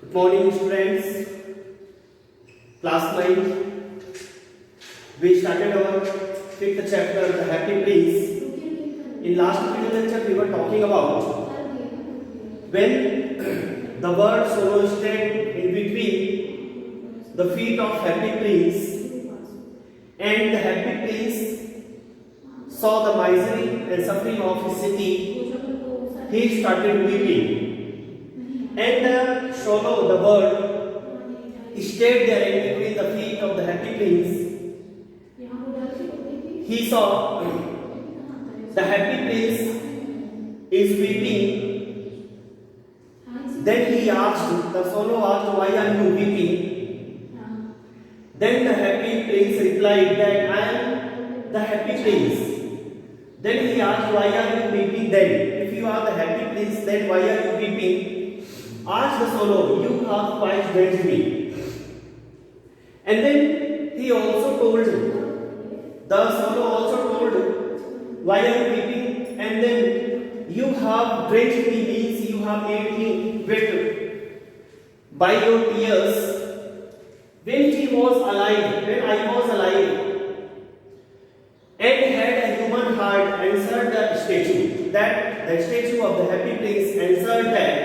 Good morning, students. Class 9. We started our fifth chapter, The Happy Prince. In last video lecture, we were talking about when the word solo stayed in between the feet of Happy Prince, and the Happy Prince saw the misery and suffering of his city. He started weeping. And the swallow, the bird, stayed there in between the feet of the Happy Prince. He saw the Happy Prince is weeping. Then he asked, the swallow asked, "Why are you weeping?" Then the Happy Prince replied that I am the Happy Prince. Then he asked, "Why are you weeping then? If you are the Happy Prince, then why are you weeping?" Asked the swallow, "You have twice drenched me." And then he also told, the swallow also told, "Why are you weeping?" And then, "You have drenched me," means you have made me wet by your tears. When he was alive, when I was alive, and had a human heart, answered the statue, that the statue of the Happy Prince answered that,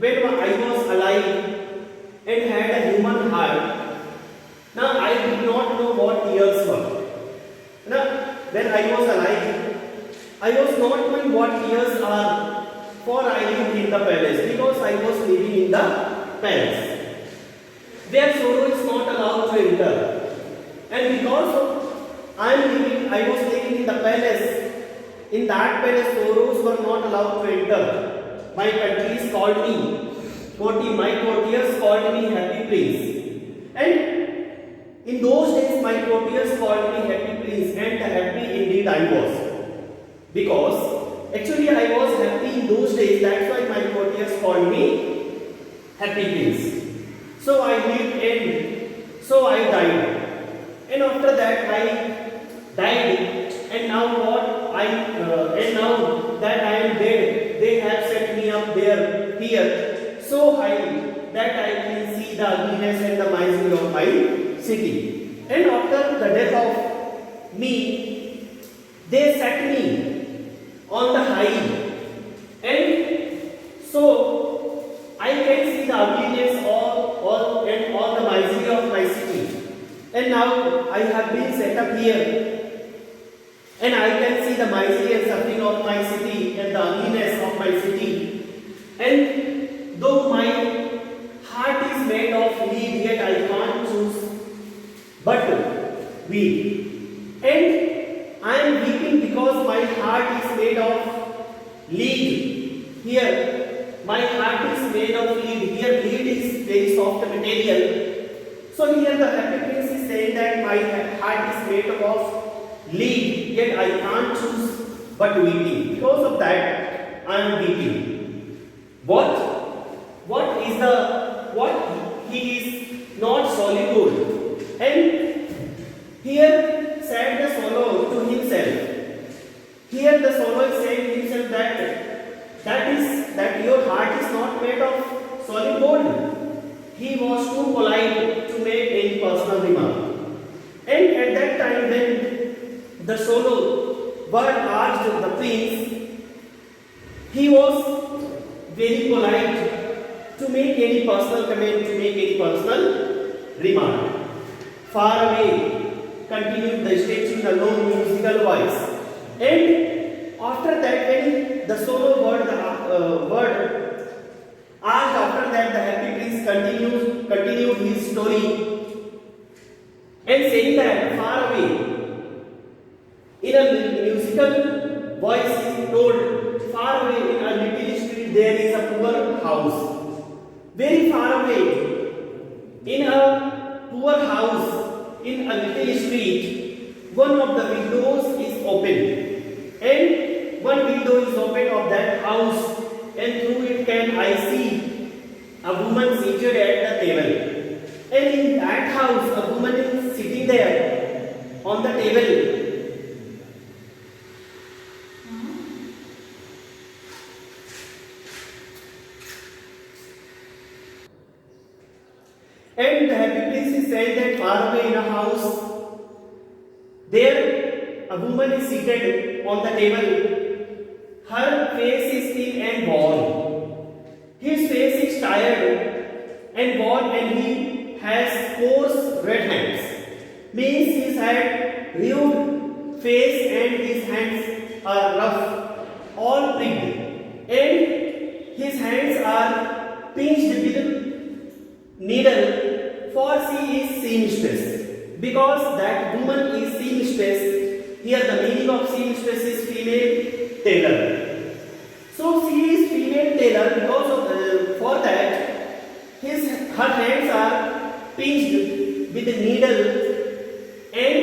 when I was alive and had a human heart, now I did not know what tears were. Now, when I was alive, I was not knowing what tears are, for I lived in the palace, because I was living in the palace, where sorrow is not allowed to enter. And because I was living in the palace, in that palace sorrows were not allowed to enter. My countries called me, my courtiers called me Happy Prince. And in those days my courtiers called me Happy Prince, and happy indeed I was. Because actually I was happy in those days, that's why my courtiers called me Happy Prince. So I lived and so I died. And after that I died, and now now that I am dead, they have set me up there here so high that I can see the ugliness and the misery of my city. And after the death of me, they set me on the high, and so I can see the ugliness all the misery of my city. And now I have been set up here, and I can see the misery and suffering of my city and the ugliness of my city. And though my heart is made of lead, yet I can't choose but weep. And I am weeping because my heart is made of lead. Here, my heart is made of lead. Here, lead is very soft material. So here the Happy Prince is saying that my heart is made of lead, yet I can't choose but weeping. Because of that, I am weeping. What he is not solitude. And here said the swallow to himself. Here the swallow is saying to himself that your heart is not made of solid gold. He was too polite to make any personal remark. And at that time, when the swallow bird asked the prince, he was very polite to make any personal comment, to make any personal remark. Far away, continued the statue in a low musical voice. And after that, when the swallow bird asked, after that, the Happy Prince continued his story, and saying that far away, in a musical voice, he told, far away in a little street there is a poor house. Very far away, in a poor house, in a little street, one of the windows is open, and one window is open of that house, and through it can I see a woman seated at the table. And in that house, a woman is sitting there on the table. And the happy prince is said that far away in a house, there a woman is seated on the table. Her face is thin and worn. His face is tired and worn, and he has coarse red hands. Means he had rude face and his hands are rough, all pricked, and his hands are pinched with needle, for she is seamstress. Because that woman is seamstress, here the meaning of seamstress is female tailor. So she is female tailor because of for that her hands are pinched with the needle, and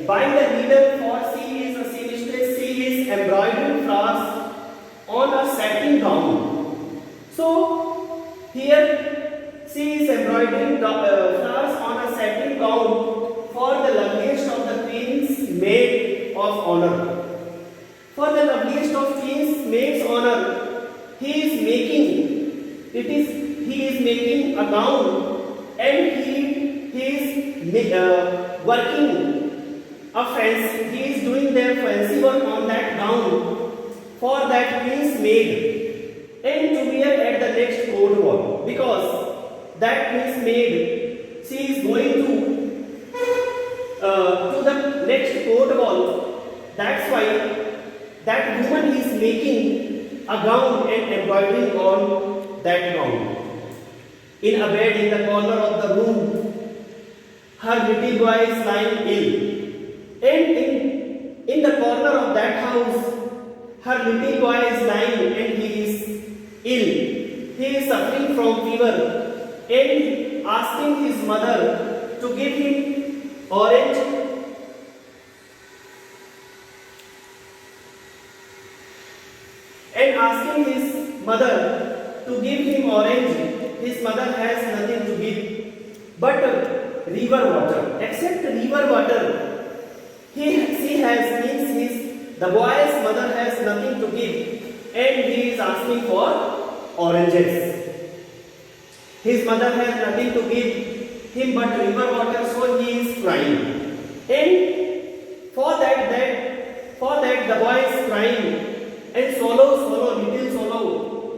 by the needle, for she is a seamstress, she is embroidering flowers on a satin gown. So here she is embroidering flowers on a satin gown for the loveliest of the queen's maid of honor. For the loveliest of queen's maid's honor, he is making a gown, and he is working a fancy. He is doing their fancy work on that gown for that queen's maid, and to wear at the next court ball, because that queen's maid, she is going to the next court ball. That's why that woman is making a gown and embroidering on that gown. In a bed in the corner of the room, her little boy is lying ill, and in the corner of that house, her little boy is lying and he is ill. He is suffering from fever and asking his mother to give him orange and asking his mother to give him orange. His mother has nothing to give but river water. Except river water, she has means the boy's mother has nothing to give, and he is asking for oranges. His mother has nothing to give him but river water, so he is crying. And for that the boy is crying, and swallow, little swallow,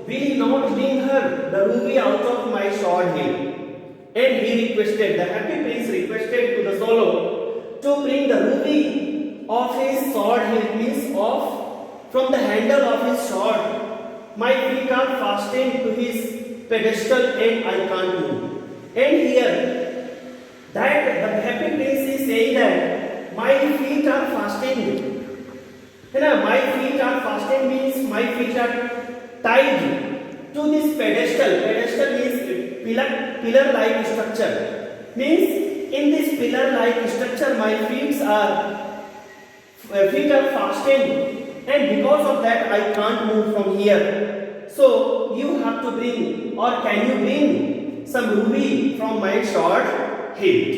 will not bring her the ruby out of my sword hill. And he requested, the happy prince requested to the swallow to bring the ruby of his sword hill, means from the handle of his sword. My feet are fastened to his pedestal and I can't move. And here, that the happy prince is saying that my feet are fastened. My feet are fastened means my feet are tied to this pedestal. Pedestal means pillar-like structure. Means in this pillar-like structure, my feet are fastened, and because of that, I can't move from here. So you have to bring, or can you bring some ruby from my sword hilt?